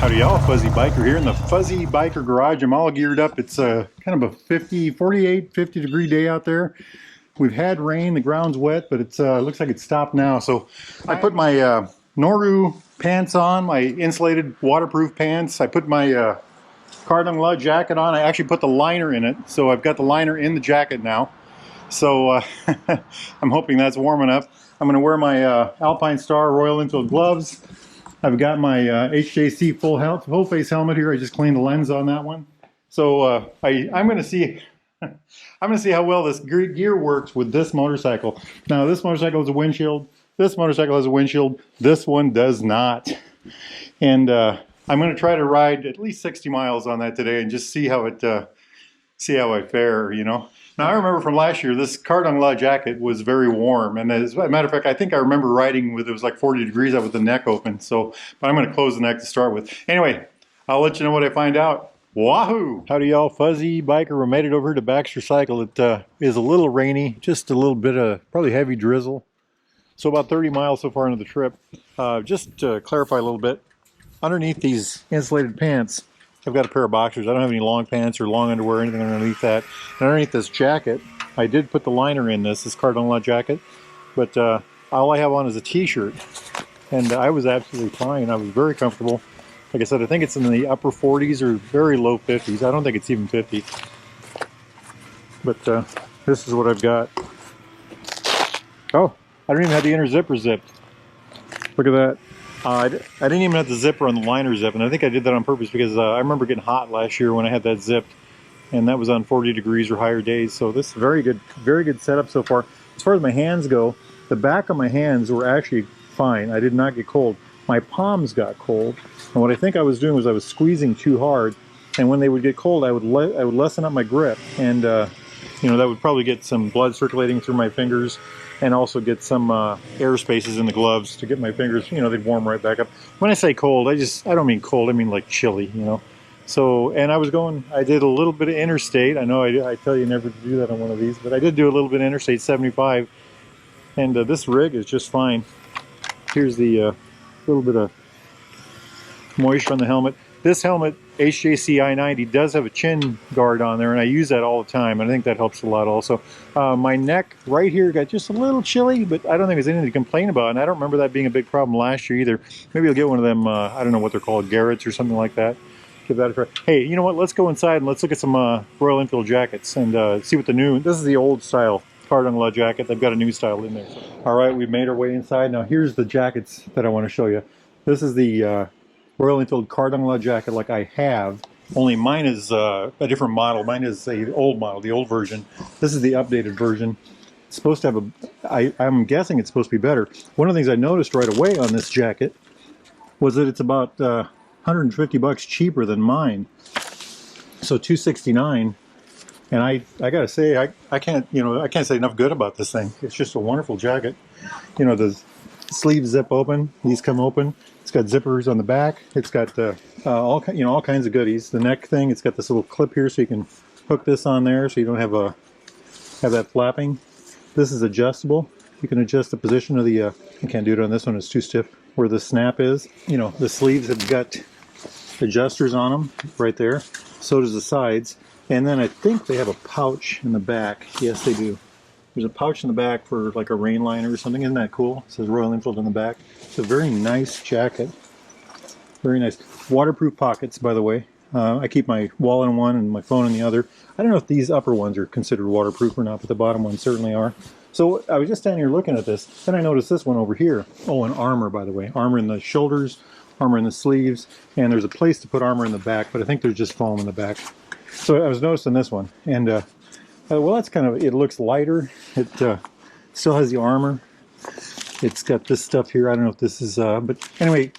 Howdy y'all, Fuzzy Biker here in the Fuzzy Biker Garage. I'm all geared up. It's kind of a 50 degree day out there. We've had rain, the ground's wet, but it looks like it's stopped now. So I put my Noru pants on, my insulated waterproof pants. I put my Khardung jacket on. I actually put the liner in it, so I've got the liner in the jacket now. So I'm hoping that's warm enough. I'm going to wear my Alpinestars Royal Enfield gloves. I've got my HJC full face helmet here. I just cleaned the lens on that one. So I'm going to see how well this gear works with this motorcycle. Now this motorcycle has a windshield. This motorcycle has a windshield. This one does not. And I'm going to try to ride at least 60 miles on that today and just see how I fare, you know. Now I remember from last year, this Khardung jacket was very warm, and as a matter of fact, I think I remember riding with it was like 40 degrees out with the neck open. So, but I'm going to close the neck to start with. Anyway, I'll let you know what I find out. Wahoo! Howdy y'all, Fuzzy Biker. We made it over here to Baxter Cycle. It is a little rainy, just a little bit of probably heavy drizzle. So about 30 miles so far into the trip. Just to clarify a little bit, underneath these insulated pants, I've got a pair of boxers. I don't have any long pants or long underwear or anything underneath that. And underneath this jacket, I did put the liner in this Khardung jacket, but all I have on is a t-shirt. And I was absolutely fine. I was very comfortable. Like I said, I think it's in the upper 40s or very low 50s. I don't think it's even 50. But this is what I've got. Oh, I don't even have the inner zipper zipped. Look at that. I didn't even have the zipper on the liner zip, and I think I did that on purpose because I remember getting hot last year when I had that zipped, and that was on 40 degrees or higher days. So this is very good setup so far. As far as my hands go, the back of my hands were actually fine. I did not get cold. My palms got cold, and what I think I was doing was I was squeezing too hard, and when they would get cold, I would lessen up my grip, and you know, that would probably get some blood circulating through my fingers, and also get some air spaces in the gloves to get my fingers, you know, they'd warm right back up. When I say cold, I don't mean cold, I mean like chilly, you know. So, and I did a little bit of interstate. I know I tell you never to do that on one of these, but I did do a little bit of interstate 75, and this rig is just fine. Here's the little bit of moisture on the helmet. This helmet, HJC I-90, does have a chin guard on there, and I use that all the time, and I think that helps a lot also. My neck right here got just a little chilly, but I don't think there's anything to complain about, and I don't remember that being a big problem last year either. Maybe I'll get one of them, I don't know what they're called, Garrett's or something like that. Give that a try. Hey, you know what? Let's go inside and let's look at some Royal Enfield jackets and see what the new, this is the old style Khardung jacket. They've got a new style in there. All right, we've made our way inside. Now here's the jackets that I want to show you. This is the Royal Enfield Khardung jacket like I have, only mine is a different model. Mine is the old model, the old version. This is the updated version. It's supposed to have I'm guessing it's supposed to be better. One of the things I noticed right away on this jacket was that it's about 150 bucks cheaper than mine. So $269, and I gotta say, I can't say enough good about this thing. It's just a wonderful jacket. You know, the sleeves zip open, these come open. It's got zippers on the back. It's got all kinds of goodies. The neck thing, it's got this little clip here so you can hook this on there so you don't have that flapping. This is adjustable. You can adjust the position of the I can't do it on this one, it's too stiff, where the snap is. You know, the sleeves have got adjusters on them right there. So does the sides. And then I think they have a pouch in the back. Yes, they do. There's a pouch in the back for like a rain liner or something. Isn't that cool? It says Royal Enfield on the back. It's a very nice jacket. Very nice. Waterproof pockets, by the way. I keep my wallet in one and my phone in the other. I don't know if these upper ones are considered waterproof or not, but the bottom ones certainly are. So I was just standing here looking at this. Then I noticed this one over here. Oh, and armor, by the way. Armor in the shoulders, armor in the sleeves, and there's a place to put armor in the back, but I think there's just foam in the back. So I was noticing this one, and well, that's kind of, it looks lighter. It still has the armor. It's got this stuff here. I don't know if this is, but anyway,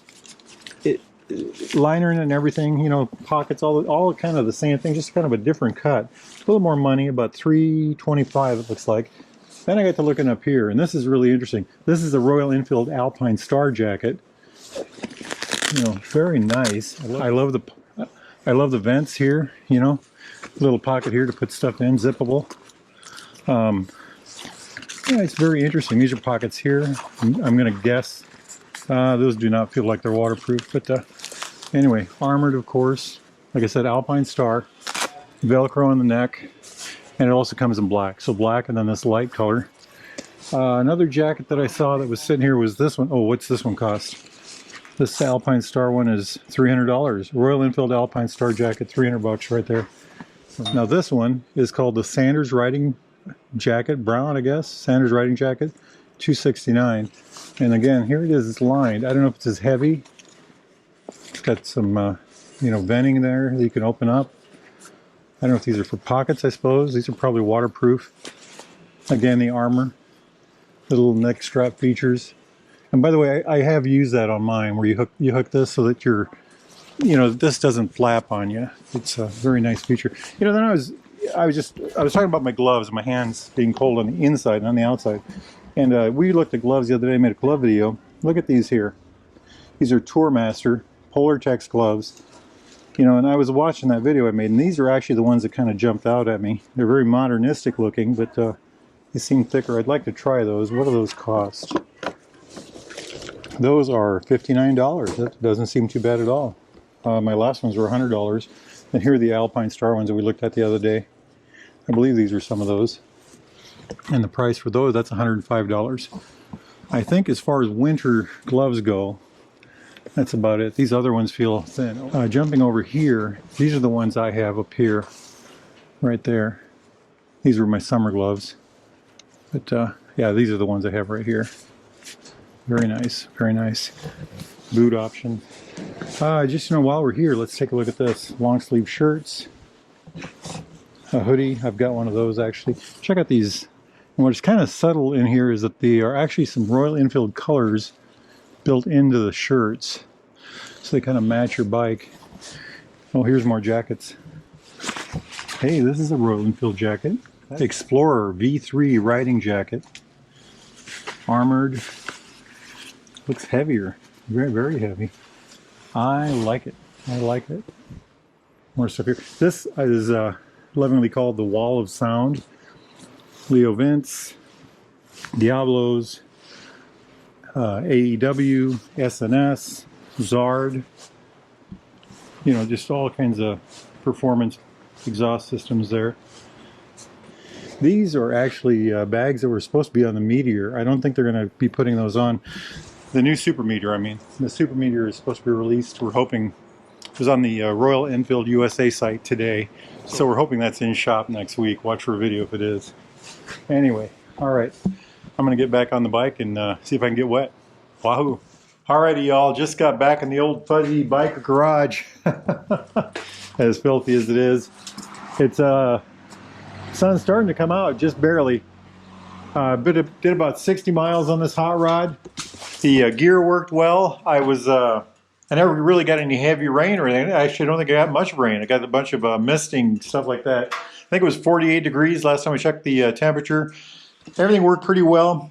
liner and everything, you know, pockets, all kind of the same thing, just kind of a different cut. A little more money, about $325 it looks like. Then I got to looking up here, and this is really interesting. This is a Royal Enfield Alpinestars jacket. You know, very nice. I love the vents here, you know. Little pocket here to put stuff in, zippable. Yeah, it's very interesting. These are pockets here. I'm going to guess those do not feel like they're waterproof, but Anyway, armored, of course. Like I said, Alpinestars, Velcro on the neck, and it also comes in black. So black and then this light color. Another jacket that I saw that was sitting here was this one. Oh, what's this one cost? This Alpinestars one is $300. Royal Enfield Alpinestars jacket, 300 bucks right there. Now this one is called the Sanders Riding Jacket, brown, I guess. Sanders Riding Jacket, $269. And again, here it is. It's lined. I don't know if it's as heavy. It's got some, you know, venting there that you can open up. I don't know if these are for pockets. I suppose these are probably waterproof. Again, the armor, the little neck strap features. And by the way, I have used that on mine, where you hook this so that you're, you know, this doesn't flap on you. It's a very nice feature. You know, then I was talking about my gloves, my hands being cold on the inside and on the outside. And we looked at gloves the other day, made a glove video. Look at these here. These are Tourmaster Polartex gloves. You know, and I was watching that video I made, and these are actually the ones that kind of jumped out at me. They're very modernistic looking, but they seem thicker. I'd like to try those. What do those cost? Those are $59. That doesn't seem too bad at all. My last ones were $100. And here are the Alpinestars ones that we looked at the other day. I believe these are some of those. And the price for those, that's $105. I think as far as winter gloves go, that's about it. These other ones feel thin. Jumping over here, these are the ones I have up here, right there. These were my summer gloves. But yeah, these are the ones I have right here. Very nice, very nice. Boot option. Just, you know, while we're here, let's take a look at this. Long sleeve shirts. A hoodie. I've got one of those actually. Check out these. And what's kind of subtle in here is that there are actually some Royal Enfield colors built into the shirts. So they kind of match your bike. Oh, here's more jackets. Hey, this is a Royal Enfield jacket. Explorer V3 riding jacket. Armored. Looks heavier. Very, very heavy. I like it. I like it. More stuff here. This is lovingly called the Wall of Sound. Leo Vince, Diablos, AEW, SNS, Zard. You know, just all kinds of performance exhaust systems there. These are actually bags that were supposed to be on the Meteor. I don't think they're going to be putting those on. The new Super Meteor, I mean. The Super Meteor is supposed to be released. We're hoping, it was on the Royal Enfield USA site today. So we're hoping that's in shop next week. Watch for a video if it is. Anyway, all right. I'm going to get back on the bike and see if I can get wet. Wahoo. Alrighty, y'all. Just got back in the old fuzzy biker garage. As filthy as it is. It's sun's starting to come out, just barely. Did about 60 miles on this hot rod. The gear worked well. I never really got any heavy rain or anything. Actually, I don't think I got much rain. I got a bunch of misting, stuff like that. I think it was 48 degrees last time I checked the temperature. Everything worked pretty well.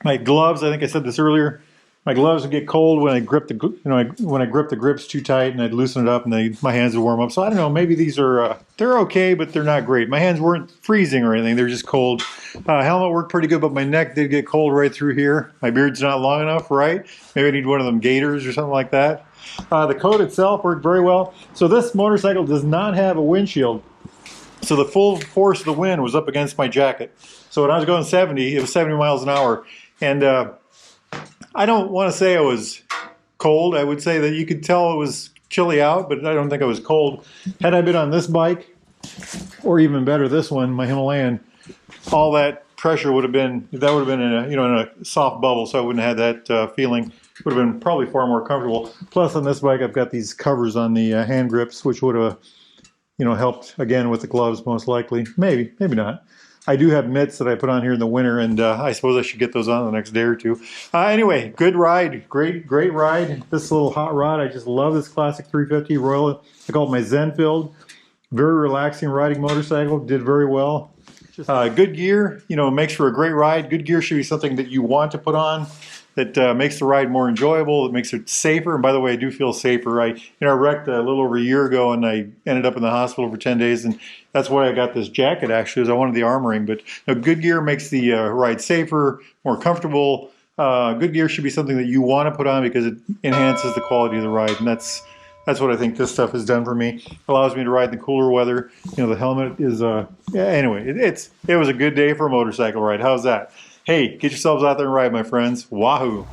My gloves, I think I said this earlier, my gloves would get cold when I grip when I grip the grips too tight, and I'd loosen it up and my hands would warm up. So I don't know, maybe these are, they're okay, but they're not great. My hands weren't freezing or anything, they're just cold. Helmet worked pretty good, but my neck did get cold right through here. My beard's not long enough, right? Maybe I need one of them gaiters or something like that. The coat itself worked very well. So this motorcycle does not have a windshield. So the full force of the wind was up against my jacket. So when I was going 70, it was 70 miles an hour. And I don't want to say I was cold. I would say that you could tell it was chilly out, but I don't think I was cold. Had I been on this bike, or even better, this one, my Himalayan, all that pressure would have been, that would have been in a, in a soft bubble, so I wouldn't have had that feeling. Would have been probably far more comfortable. Plus on this bike, I've got these covers on the hand grips, which would have, helped again with the gloves most likely. Maybe, maybe not. I do have mitts that I put on here in the winter, and I suppose I should get those on the next day or two. Anyway, good ride. Great ride. This little hot rod, I just love this classic 350 Royal. I call it my Zenfield. Very relaxing riding motorcycle. Did very well. Good gear, makes for a great ride. Good gear should be something that you want to put on, that makes the ride more enjoyable. It makes it safer. And by the way, I do feel safer. I wrecked a little over a year ago, and I ended up in the hospital for 10 days. And that's why I got this jacket, actually, is I wanted the armoring. But good gear makes the ride safer, more comfortable. Good gear should be something that you want to put on because it enhances the quality of the ride. And that's That's what I think this stuff has done for me. Allows me to ride in the cooler weather. You know, the helmet is, yeah, anyway, it was a good day for a motorcycle ride. How's that? Hey, get yourselves out there and ride, my friends. Wahoo!